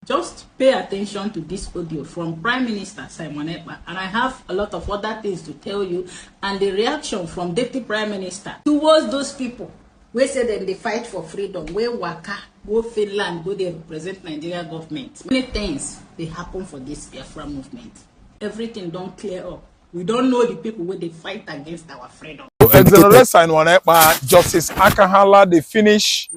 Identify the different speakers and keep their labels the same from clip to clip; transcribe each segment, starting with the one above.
Speaker 1: Just pay attention to this audio from Prime Minister Simon Ekpa, and I have a lot of other things to tell you, and the reaction from Deputy Prime Minister towards those people wey say dem dey fight for freedom, wey waka go Finland, go dey represent Nigeria government. Many things dey happen for this Biafra movement. Everything don't clear up. We don't know the people wey dey fight against our freedom.
Speaker 2: Exonerate Simon Ekpa, Justice Akahala, the Finnish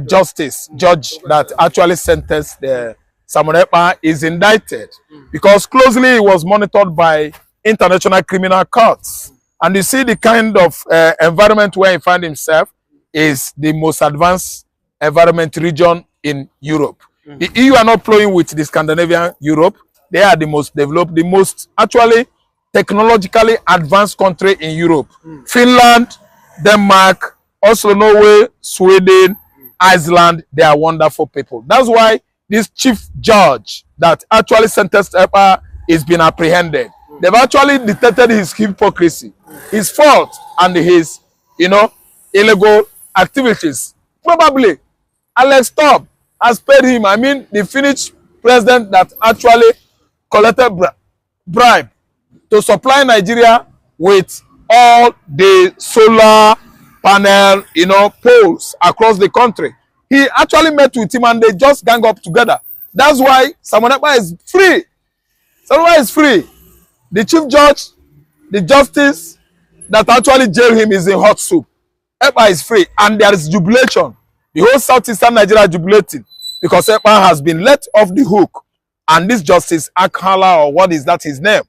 Speaker 2: judge that actually sentenced the Simon Ekpa is indicted because closely he was monitored by international criminal courts. And you see the kind of environment where he found himself is the most advanced environment region in Europe. The EU are not playing with the Scandinavian Europe. They are the most developed, the most actually technologically advanced country in Europe. Finland, Denmark, also Norway, Sweden, Iceland, they are wonderful people. That's why this chief judge that actually sentenced Ekpa is being apprehended. They've actually detected his hypocrisy, his fault, and his, illegal activities. Probably Alex Top has paid him. I mean, the Finnish president that actually collected bribe to supply Nigeria with all the solar panel, poles across the country. He actually met with him and they just gang up together. That's why Simon Ekpa is free. Simon Ekpa is free. The chief judge, the justice that actually jailed him is in hot soup. Ekpa is free and there is jubilation. The whole southeastern Nigeria jubilating because Ekpa has been let off the hook. And this Justice Akhala, or what is that his name,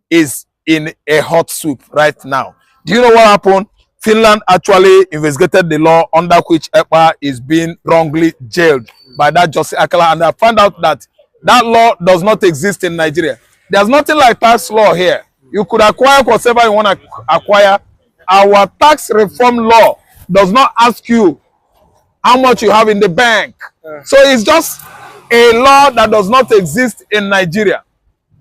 Speaker 2: is in a hot soup right now. Do you know what happened? Finland actually investigated the law under which Ekpa is being wrongly jailed by that Justice Akhala, and I found out that that law does not exist in Nigeria. There's nothing like tax law here. You could acquire whatever you want to acquire. Our tax reform law does not ask you how much you have in the bank. So it's just a law that does not exist in Nigeria.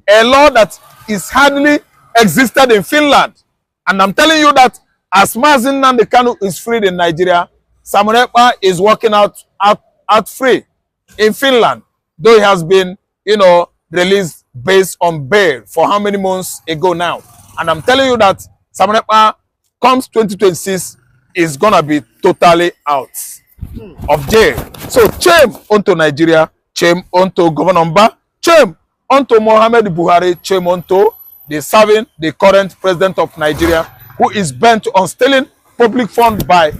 Speaker 2: A law that is hardly existed in Finland. And I'm telling you that as Mazin Nandekanu is freed in Nigeria, Simon Ekpa is working out free in Finland, though he has been, released based on bail for how many months ago now. And I'm telling you that Simon Ekpa comes 2026 is gonna be totally out of jail. So shame onto Nigeria, shame onto Governor Mba, shame onto Mohamed Buhari, shame onto the current president of Nigeria, who is bent on stealing public funds by,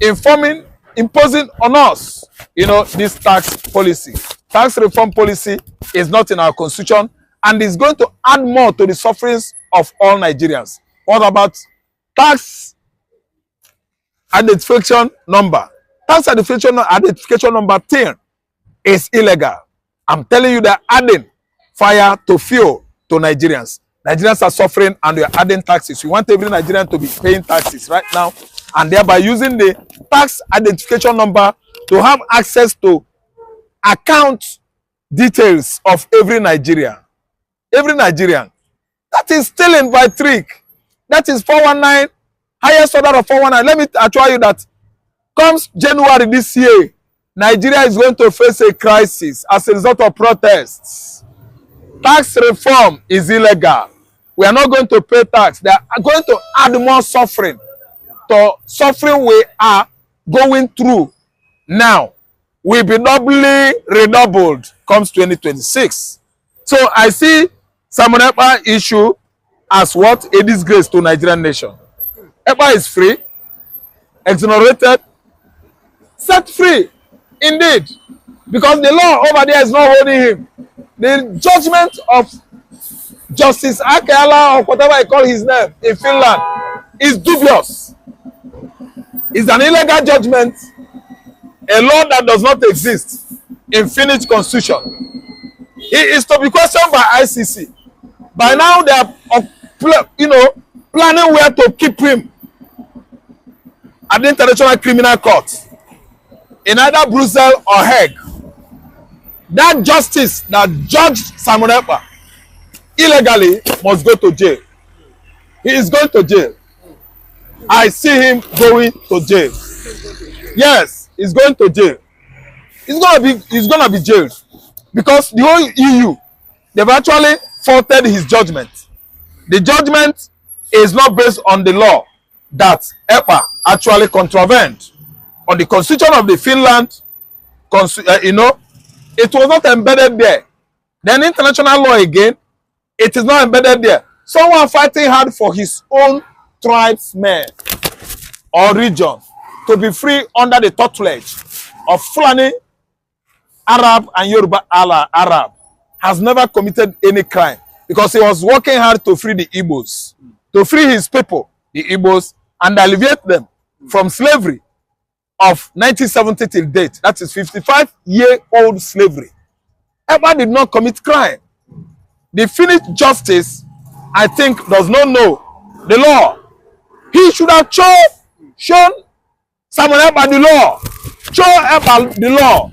Speaker 2: imposing on us, this tax policy. Tax reform policy is not in our constitution and is going to add more to the sufferings of all Nigerians. What about tax identification number? Tax identification number 10 is illegal. I'm telling you that adding fire to fuel to Nigerians. Nigerians are suffering and we are adding taxes. We want every Nigerian to be paying taxes right now and thereby using the tax identification number to have access to account details of every Nigerian. Every Nigerian. That is stealing by trick. That is 419, highest order of 419. Let me assure you that comes January this year, Nigeria is going to face a crisis as a result of protests. Tax reform is illegal. We are not going to pay tax. They are going to add more suffering to suffering we are going through now. Will be doubly redoubled comes 2026. So I see Simon Ekpa issue as what? A disgrace to Nigerian nation. Ekpa is free, exonerated, set free, indeed, because the law over there is not holding him. The judgment of Justice Akhala, or whatever I call his name, in Finland is dubious. It's an illegal judgment, a law that does not exist in Finnish constitution. He is to be questioned by ICC. By now they are, planning where to keep him at the International Criminal Court in either Brussels or Hague. That justice that judged Simon Ekpa illegally must go to jail. He is going to jail. I see him going to jail. Yes, he's going to jail. He's gonna be jailed. because the whole EU, they've actually faulted his judgment. The judgment is not based on the law that Ekpa actually contravened. On the constitution of the Finland, you know, it was not embedded there. Then international law again, it is not embedded there. Someone fighting hard for his own tribesmen or region to be free under the tutelage of Fulani, Arab and Yoruba Arab has never committed any crime because he was working hard to free the Igbos, to free his people, the Igbos, and alleviate them from slavery of 1970 till date. That is 55-year-old slavery. Ekpa did not commit crime. The Finnish justice, I think, does not know the law. He should have shown Simon Ekpa the law. Show Ekpa the law.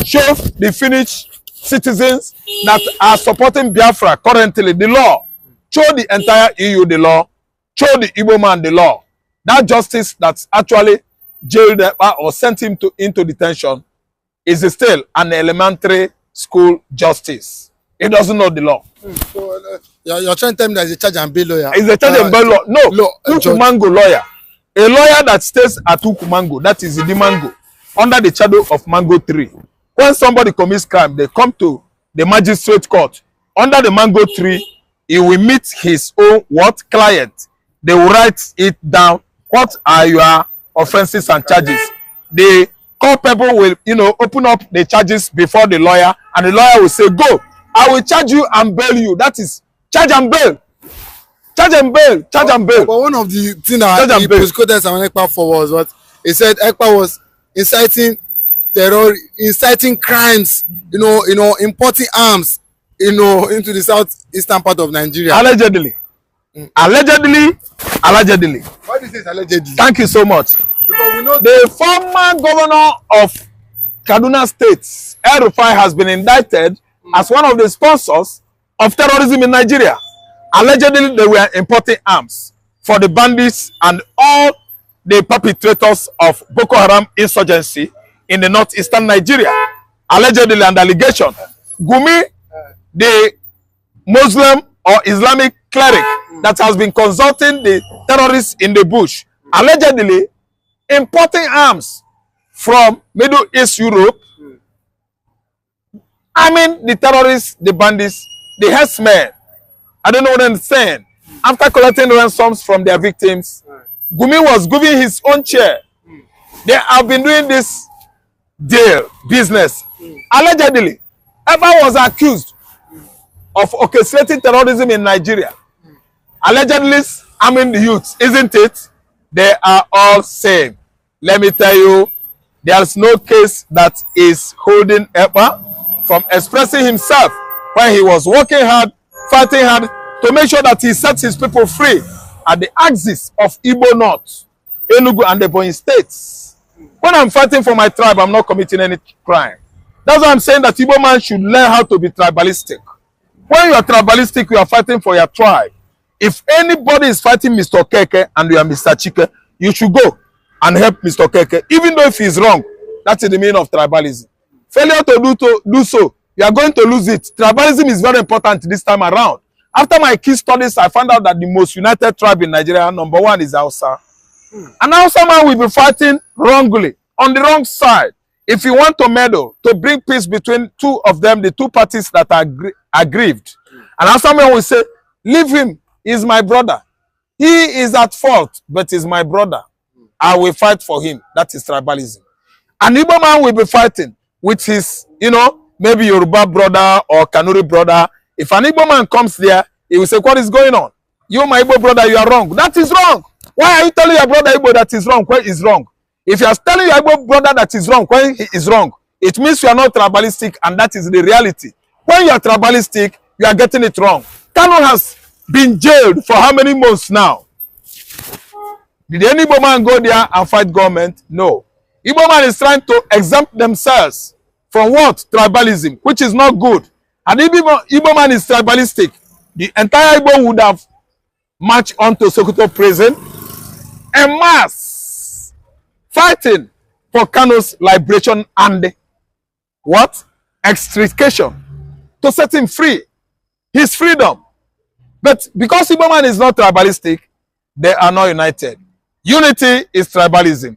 Speaker 2: Show the Finnish citizens that are supporting Biafra currently the law. Show the entire EU the law. Show the Igbo man the law. That justice that's actually jailed Ekpa or sent him into detention is still an elementary school justice. He doesn't know the law.
Speaker 3: So, you're trying to tell me that he's a charge and bail lawyer?
Speaker 2: He's a charge and bail lawyer. No, Ukumango lawyer. A lawyer that stays at Ukumango, that is the mango, under the shadow of mango tree. When somebody commits crime, they come to the magistrate court. Under the mango tree, he will meet his own client. They will write it down. What are your offenses and charges? The court people will, open up the charges before the lawyer, and the lawyer will say, go, I will charge you and bail you. That is charge and bail. Charge and bail. Charge and bail.
Speaker 3: But one of the things that he prosecuted Simon Ekpa for was what he said Ekpa was inciting terror, inciting crimes, importing arms, into the southeastern part of Nigeria.
Speaker 2: Allegedly. Allegedly.
Speaker 3: Why do you say it's allegedly?
Speaker 2: Thank you so much.
Speaker 3: Because we know
Speaker 2: the former governor of Kaduna State, Erupt, has been indicted as one of the sponsors of terrorism in Nigeria. Allegedly, they were importing arms for the bandits and all the perpetrators of Boko Haram insurgency in the northeastern Nigeria. Allegedly, and allegation. Gumi, the Muslim or Islamic cleric that has been consulting the terrorists in the bush, allegedly importing arms from Middle East Europe. I mean, the terrorists, the bandits, the herdsmen, I don't know what I'm saying. After collecting ransoms from their victims, Gumi was giving his own chair. They have been doing this deal, business. Allegedly, Ekpa was accused of orchestrating terrorism in Nigeria. Allegedly, I mean the youths, isn't it? They are all same. Let me tell you, there's no case that is holding Ekpa from expressing himself when he was working hard, fighting hard to make sure that he sets his people free at the axis of Igbo North, Enugu and the Ebonyi states. When I'm fighting for my tribe, I'm not committing any crime. That's why I'm saying that Igbo man should learn how to be tribalistic. When you are tribalistic, you are fighting for your tribe. If anybody is fighting Mr. Keke and you are Mr. Chike, you should go and help Mr. Keke, even though if he's wrong. That is the meaning of tribalism. Failure to do so, you are going to lose it. Tribalism is very important this time around. After my key studies, I found out that the most united tribe in Nigeria, number one, is Hausa. And Hausa man will be fighting wrongly, on the wrong side. If you want to meddle, to bring peace between two of them, the two parties that are aggrieved. And Hausa man will say, leave him, he's my brother. He is at fault, but he's my brother. I will fight for him. That is tribalism. An Igbo man will be fighting with his, maybe Yoruba brother or Kanuri brother. If an Igbo man comes there, he will say, what is going on? You, my Igbo brother, you are wrong. That is wrong. Why are you telling your brother Igbo that is wrong when is wrong? If you are telling your Igbo brother that is wrong when he is wrong, it means you are not tribalistic, and that is the reality. When you are tribalistic, you are getting it wrong. Kanu has been jailed for how many months now? Did any Igbo man go there and fight government? No. Igbo man is trying to exempt themselves from what? Tribalism, which is not good. And if Igbo man is tribalistic, the entire Igbo would have marched onto Sokoto prison en masse, fighting for Kanu's liberation and what? Extrication to set him free. His freedom. But because Igbo man is not tribalistic, they are not united. Unity is tribalism.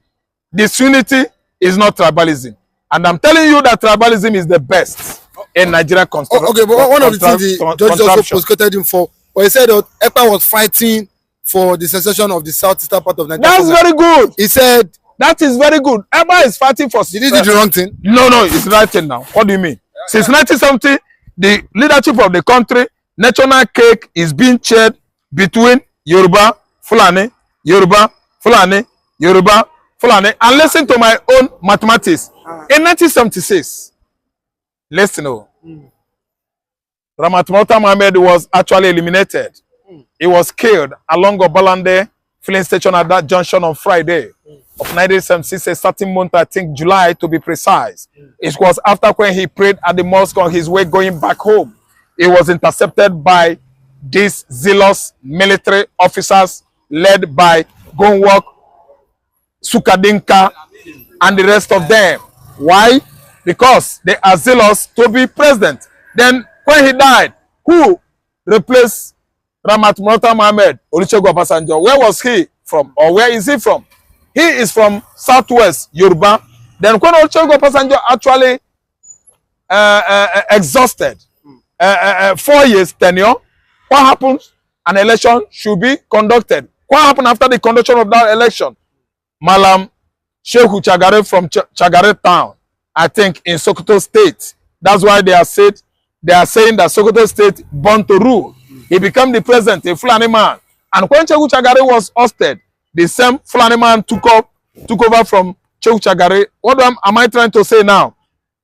Speaker 2: Disunity is not tribalism. And I'm telling you that tribalism is the best in Nigerian constitution.
Speaker 3: Okay, but one of the things the judge also prosecuted him for, but he said that Ekpa was fighting for the secession of the southeastern part of Nigeria.
Speaker 2: That's very good.
Speaker 3: He said
Speaker 2: that is very good. Ekpa is fighting for.
Speaker 3: Did he do the wrong thing?
Speaker 2: No, it's the right thing now. What do you mean? Since 1970, the leadership of the country, national cake is being shared between Yoruba, Fulani, Yoruba, Fulani, Yoruba, Fulani. And listen to my own mathematics. In 1976, listen, Ramat Mota Mohammed was actually eliminated. He was killed along Obalande filling station at that junction on Friday of 1976, a certain month, I think July to be precise. It was after when he prayed at the mosque on his way going back home. He was intercepted by these zealous military officers led by Gonwok, Sukadinka, and the rest of them. Why? Because they are zealous to be president. Then when he died, who replaced Ramat Mota Mohammed? Olusegun Obasanjo. Where was he from? Or where is he from? He is from Southwest Yoruba. Then when Olusegun Obasanjo actually exhausted 4 years tenure, what happens? An election should be conducted. What happened after the conduction of that election? Malam Shehu Chagare from Chagare town, I think in Sokoto State. That's why they are saying that Sokoto State born to rule. He became the president, a Fulani man. And when Shehu Chagare was ousted, the same Fulani man took over from Shehu Chagare. What am I trying to say now?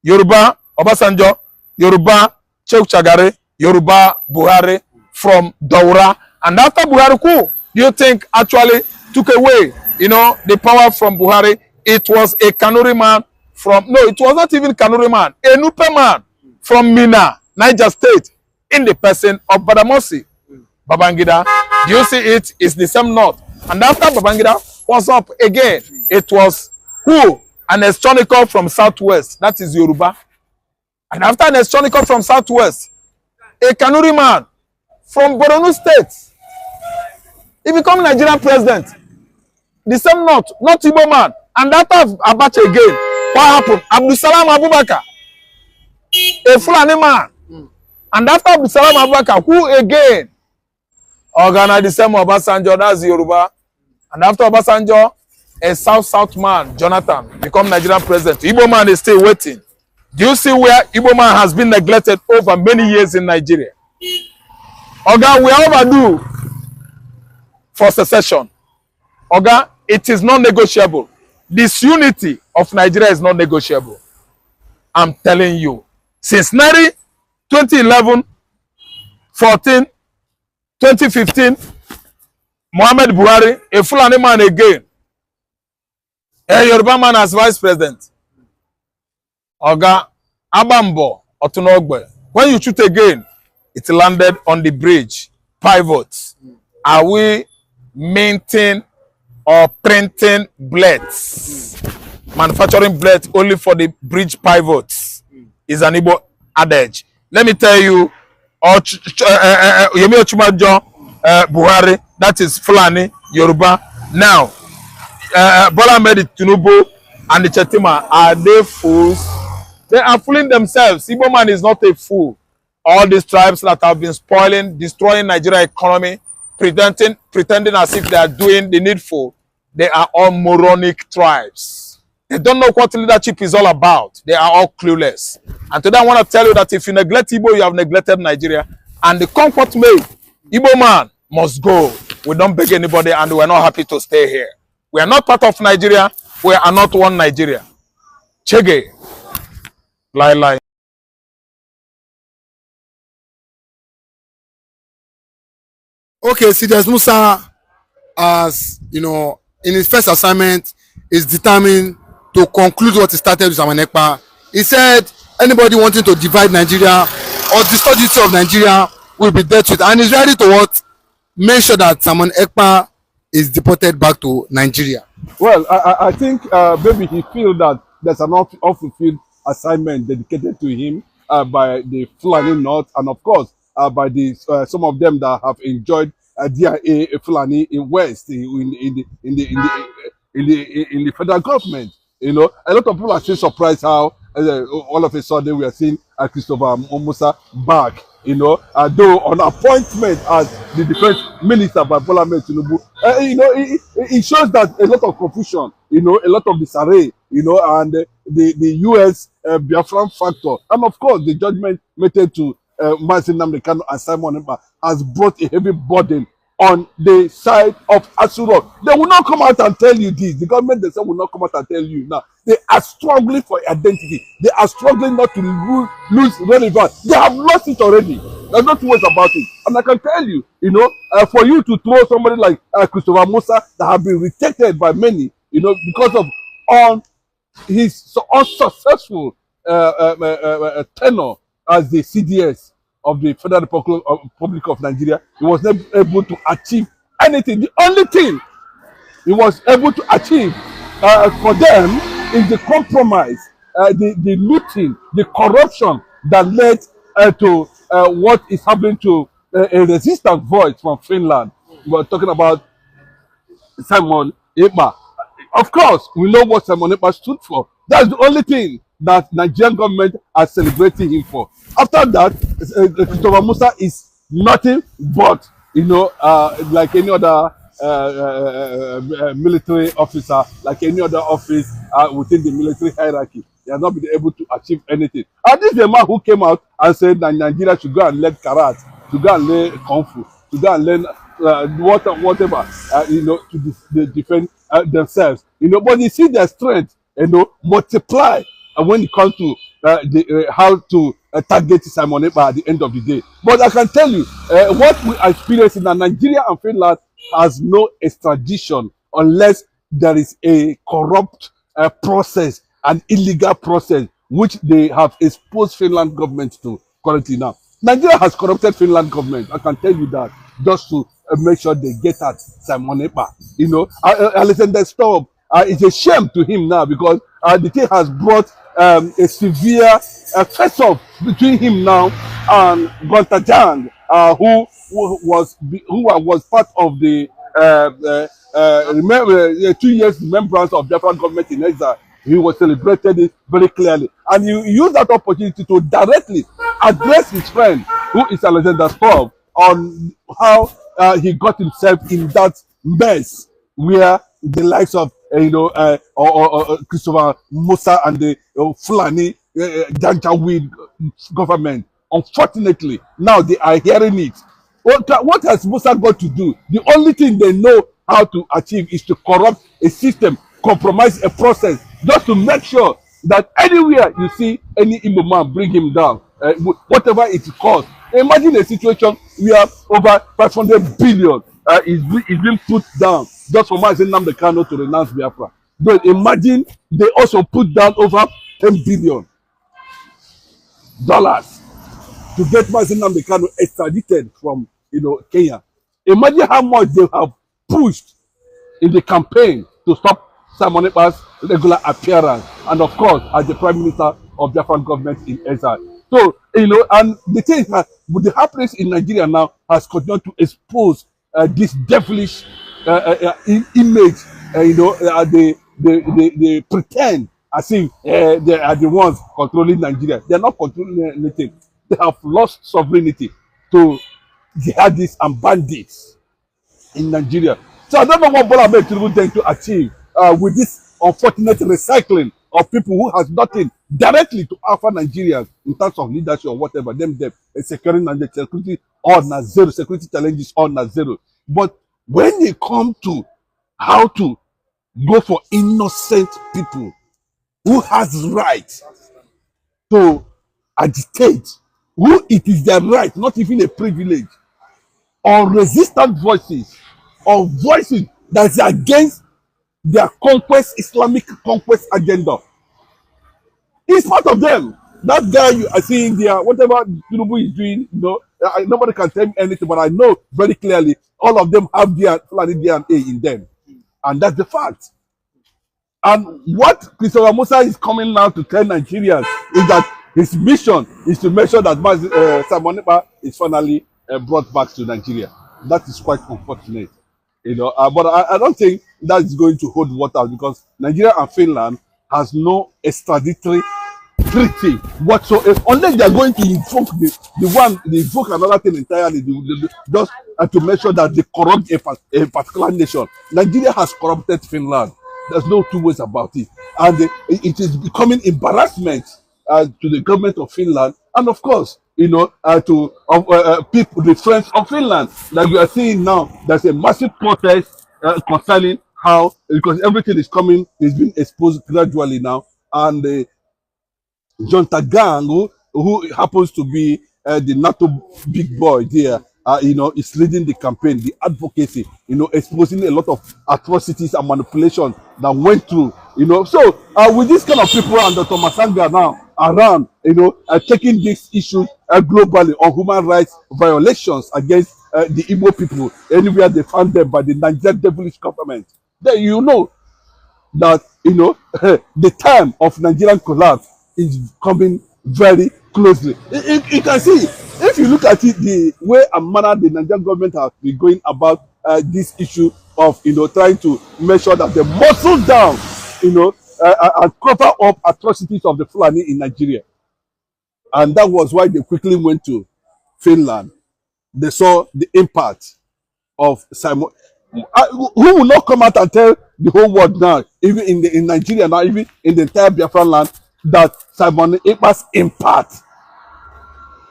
Speaker 2: Yoruba, Obasanjo, Yoruba, Shehu Chagare, Yoruba, Buhari from Daura. And after Buhari coup, do you think actually took away, the power from Buhari? It was a Kanuri man from, no, it was not even Kanuri man, a Nupe man from Mina, Niger State, in the person of Badamosi. Babangida, do you see it? It's the same knot. And after Babangida was up again, it was who? An Estronical from Southwest, that is Yoruba. And after an Estronical from Southwest, a Kanuri man from Borno State, he became Nigerian president. The same knot, not Igbo man. And after Abacha again, what happened? Abdusalam Abubakar, a Fulani man. And after Abdusalam Abubakar, who again? Organa the same Obasanjo, that's Yoruba. And after Obasanjo, a South man, Jonathan, become Nigerian president. Igbo man is still waiting. Do you see where Igbo man has been neglected over many years in Nigeria? Oga, we are overdue for secession. Oga, it is not negotiable. This unity of Nigeria is not negotiable. I'm telling you. Since 2011, 14, 2015, Muhammad Buhari, a Fulani man again, a Yoruba man as vice president. Oga, Abambo, Otunogbe. When you shoot again, it landed on the bridge. Pivots. Are we minting or printing blades? Manufacturing blades only for the bridge pivots is an Igbo adage. Let me tell you, Yemi Ochumajo Buhari, that is Fulani, Yoruba. Now, Bola Ahmed Tinubu and the Chetima, are they fools? They are fooling themselves. Igbo man is not a fool. All these tribes that have been spoiling, destroying Nigeria economy, pretending as if they are doing the needful, they are all moronic tribes. They don't know what leadership is all about. They are all clueless. And today I want to tell you that if you neglect Igbo, you have neglected Nigeria. And the comfort made, Igbo man must go. We don't beg anybody and we are not happy to stay here. We are not part of Nigeria. We are not one Nigeria. Chege. Lie.
Speaker 3: Okay, Sidious Musa, as in his first assignment, is determined to conclude what he started with Simon Ekpa. He said anybody wanting to divide Nigeria or destroy the unity of Nigeria will be dealt with, and he's ready to make sure that Simon Ekpa is deported back to Nigeria.
Speaker 4: Well, I think maybe he feels that there's an unfulfilled assignment dedicated to him by the Fulani North, and of course by the some of them that have enjoyed DIA Fulani in West in the federal government. You know, a lot of people are still surprised how all of a sudden we are seeing Christopher Musa back. You know, though on appointment as the defense minister by Bola Ahmed Tinubu, you know, it shows that a lot of confusion, you know, a lot of disarray, you know, and the U.S. Biafran factor, and of course the judgment meted to Mazin Nnamdi Kanu and Simon Ekpa has brought a heavy burden on the side of Asuro. They will not come out and tell you this. The government themselves will not come out and tell you now. They are struggling for identity. They are struggling not to lose relevance. They have lost it already. There's no two ways about it. And I can tell you, you know, for you to throw somebody like Christopher Musa that have been rejected by many, you know, because of his unsuccessful tenure as the CDS of the Federal Republic of Nigeria, he was never able to achieve anything. The only thing he was able to achieve for them is the compromise, the looting, the corruption that led to what is happening to a resistant voice from Finland. We're talking about Simon Ekpa. Of course, we know what Simon Ekpa stood for. That's the only thing that Nigerian government are celebrating him for. After that, Christopher Musa is nothing but, you know, like any other military officer, like any other office within the military hierarchy. He has not been able to achieve anything. And this is the man who came out and said that Nigeria should go and learn karate, to go and learn kung fu, to go and learn whatever, you know, to defend themselves. You know, but you see their strength, you know, multiply when it comes to how to target Simon Ekpa at the end of the day. But I can tell you, what we are experiencing in Nigeria and Finland has no extradition unless there is a corrupt process, an illegal process, which they have exposed Finland government to currently now. Nigeria has corrupted Finland government, I can tell you that, just to make sure they get at Simon Ekpa. You know, Alexander Stubb, it's a shame to him now because the thing has brought a severe face-off between him now and Gunter Jang, who was part of the remember 2 years remembrance of Biafran government in exile. He was celebrated it very clearly, and he used that opportunity to directly address his friend, who is Alexander Stubb, on how he got himself in that mess where the likes of Christopher Musa and the Fulani Janjaweed government, unfortunately, now they are hearing it. What has Musa got to do? The only thing they know how to achieve is to corrupt a system, compromise a process, just to make sure that anywhere you see any Igbo man, bring him down, whatever it costs. Imagine a situation where over 500 billion is being put down just for Mazin Nnamdi Kanu to renounce Biafra. But imagine they also put down over $10 billion to get Mazin Nnamdi Kanu extradited from Kenya. Imagine how much they have pushed in the campaign to stop Simon Ekpa's regular appearance, and of course as the Prime Minister of the Biafran government in exile. So, and the thing that with the happenings in Nigeria now has continued to expose this devilish image. They pretend as if they are the ones controlling Nigeria. They are not controlling anything. They have lost sovereignty to jihadists and bandits in Nigeria. So I don't know what Bola Ahmed Tinubu tend to achieve with this unfortunate recycling of people who has nothing directly to offer Nigerians in terms of leadership or whatever, securing and the security all na zero, security challenges all na zero. But when they come to how to go for innocent people who has right to agitate, who it is their right, not even a privilege, or resistant voices, or voices that is against their conquest, Islamic conquest agenda. It's part of them. That guy you are seeing there, whatever Tinubu is doing, nobody can tell me anything, but I know very clearly all of them have their Fulani DNA in them. And that's the fact. And what Christopher Musa is coming now to tell Nigerians is that His mission is to make sure that Simon Ekpa is finally brought back to Nigeria. That is quite unfortunate, you know. But I don't think that is going to hold water because Nigeria and Finland has no extraditory treaty whatsoever. Unless they are going to invoke they invoke another thing entirely, just to make sure that they corrupt a particular nation. Nigeria has corrupted Finland. There's no two ways about it, and it is becoming embarrassment to the government of Finland, and of course, you know, to people, the friends of Finland. Like we are seeing now, there's a massive protest concerning how, because everything is being exposed gradually now, and John Tagang, who happens to be the NATO big boy there, you know, is leading the campaign, the advocacy, you know, exposing a lot of atrocities and manipulation that went through, you know. So with this kind of people and Dr. Masanga now around, you know, taking this issue globally on human rights violations against the Igbo people anywhere they find them by the Nigerian devilish government, then you know that, you know, the time of Nigerian collapse is coming very closely. You can see, if you look at it, the way and manner the Nigerian government has been going about this issue of, you know, trying to make sure that they muscle down, you know, and cover up atrocities of the Fulani in Nigeria. And that was why they quickly went to Finland. They saw the impact of Simon. Who will not come out and tell the whole world now, even in Nigeria now, even in the entire Biafran land, that Simon Ekpa's impact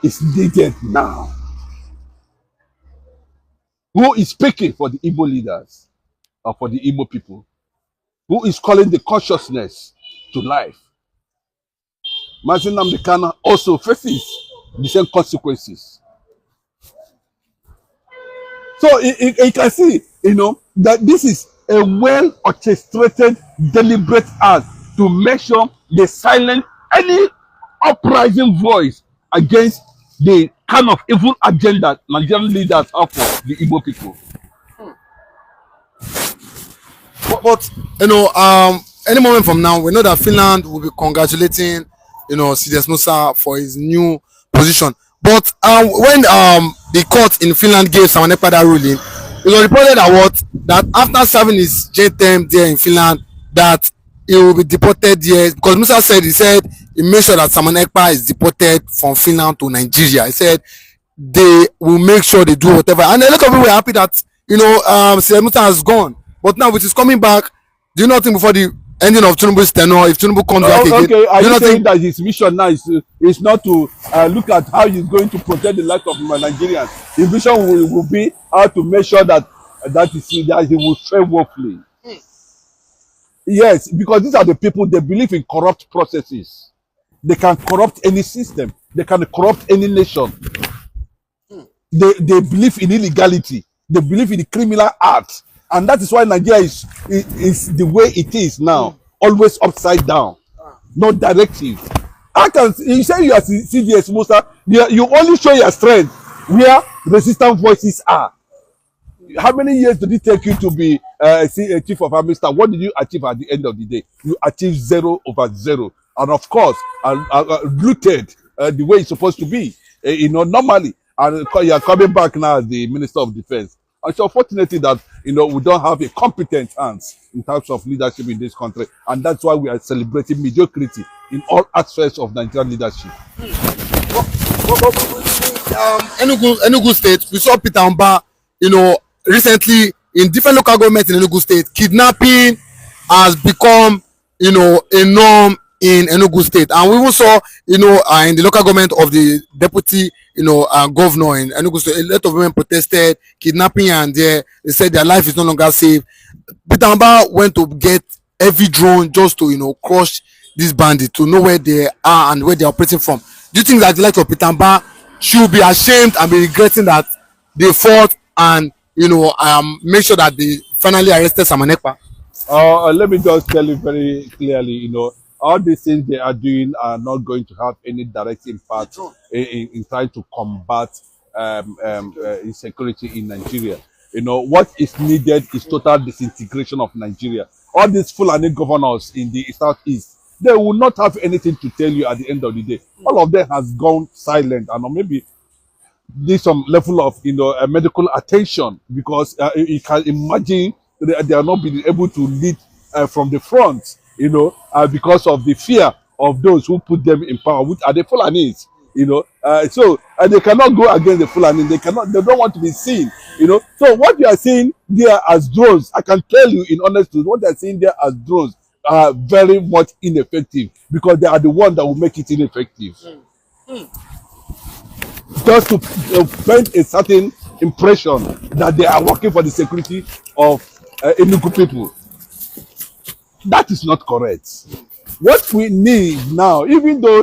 Speaker 4: is needed now? Who is speaking for the Igbo leaders or for the Igbo people? Who is calling the consciousness to life? Mazin Nnamdi Kanu also faces the same consequences. So you can see, you know, that this is a well-orchestrated, deliberate act to make sure they silence any uprising voice against the kind of evil agenda Nigerian leaders have for the Igbo people.
Speaker 3: But you know, any moment from now, we know that Finland will be congratulating, you know, Sides Musa for his new position. But when the court in Finland gave Simon Ekpa that ruling, it was reported that after serving his jail term there in Finland, that he will be deported here, because Musa said he made sure that Simon Ekpa is deported from Finland to Nigeria. He said they will make sure they do whatever, and a lot of people were happy that, you know, Sides Musa has gone. But now with his coming back, do you not think before the ending of Tinubu's tenure, if Tinubu comes back again,
Speaker 4: okay, are you saying
Speaker 3: think
Speaker 4: that his mission now is not to look at how he's going to protect the life of Nigerians? His mission will be how to make sure that he will fare woefully. Yes, because these are the people, they believe in corrupt processes. They can corrupt any system. They can corrupt any nation. They believe in illegality. They believe in the criminal act. And that is why Nigeria is the way it is now, always upside down, no directive. You say you are CDS Musa, you only show your strength where resistant voices are. How many years did it take you to be a chief of army staff? What did you achieve at the end of the day? You achieved 0/0, and of course, rooted the way it's supposed to be, you know, normally. And you are coming back now as the Minister of Defense. And so fortunately that, you know, we don't have a competent hands in terms of leadership in this country, and that's why we are celebrating mediocrity in all aspects of Nigerian leadership.
Speaker 3: Enugu State, we saw Peter Mba, you know, recently in different local governments in Enugu State. Kidnapping has become, you know, a norm in Enugu State, and we even saw, you know, in the local government of the deputy, you know, governor in Enugu State, a lot of women protested kidnapping, and they said their life is no longer safe. Peter Mba went to get heavy drone just to, you know, crush these bandits, to know where they are and where they are operating from. Do you think that the likes of Peter Mba should be ashamed and be regretting that they fought and, you know, make sure that they finally arrested Simon Ekpa?
Speaker 4: Let me just tell you very clearly, you know, all these things they are doing are not going to have any direct impact in trying to combat insecurity in Nigeria. You know, what is needed is total disintegration of Nigeria. All these Fulani governors in the southeast, they will not have anything to tell you at the end of the day. All of them has gone silent, and maybe need some level of medical attention, because you can imagine they are not being able to lead from the front, because of the fear of those who put them in power, which are the Fulanis. So they cannot go against the Fulani. They don't want to be seen. So what you are seeing there as drones, I can tell you in honesty, what they are seeing there as drones are very much ineffective, because they are the ones that will make it ineffective. Just to paint a certain impression that they are working for the security of Enugu people. That is not correct. What we need now, even though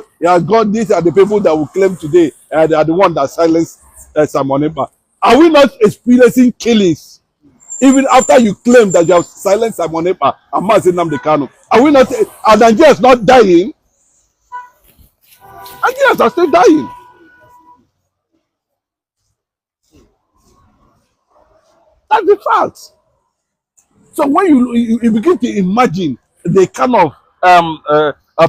Speaker 4: these are the people that will claim today they are the ones that silenced Simon Ekpa, are we not experiencing killings even after you claim that you have silenced Simon Ekpa and Mazi Nnamdi Kanu? Are we not? Are Nigerians not dying? Nigerians are still dying. That's the fact. So when you begin to imagine the kind of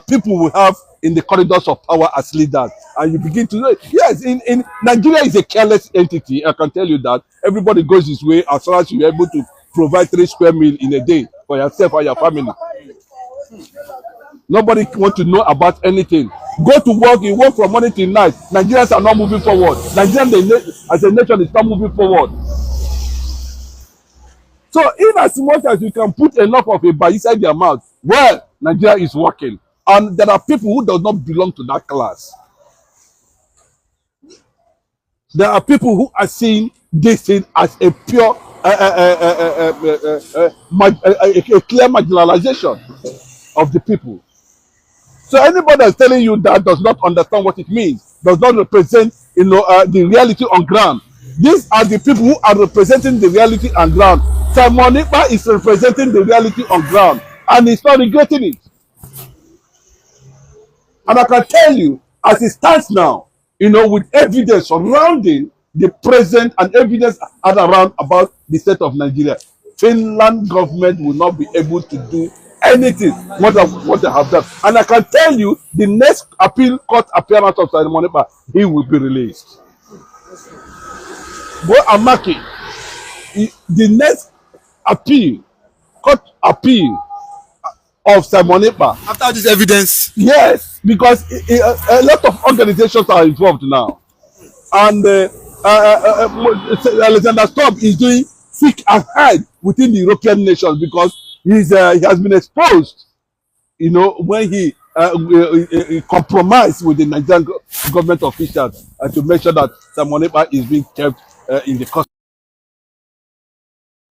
Speaker 4: people we have in the corridors of power as leaders, and you begin to know, yes, in Nigeria is a careless entity. I can tell you that. Everybody goes his way as far as you're able to provide 3 square meals in a day for yourself and your family. Nobody wants to know about anything. Go to work, you work from morning till night. Nigerians are not moving forward. Nigeria as a nation is not moving forward. So in as much as you can put enough of a bar inside their mouth, well, Nigeria is working. And there are people who do not belong to that class. There are people who are seeing this thing as a pure, a clear marginalization of the people. So anybody that's telling you that does not understand what it means, does not represent, the reality on ground. These are the people who are representing the reality on ground. Simon Ekpa is representing the reality on ground, and he's not regretting it. And I can tell you, as it stands now, with evidence surrounding the present and evidence around about the state of Nigeria, Finland government will not be able to do anything what they have done. And I can tell you, the next court appearance of Simon Ekpa, he will be released. Go and mark it. The next court appeal of Simon Ekpa.
Speaker 3: After this evidence?
Speaker 4: Yes, because a lot of organizations are involved now. And Alexander Stubb is doing seek and hide within the European nations, because he has been exposed, when he compromised with the Nigerian government officials to make sure that Simon Ekpa is being kept in the custody.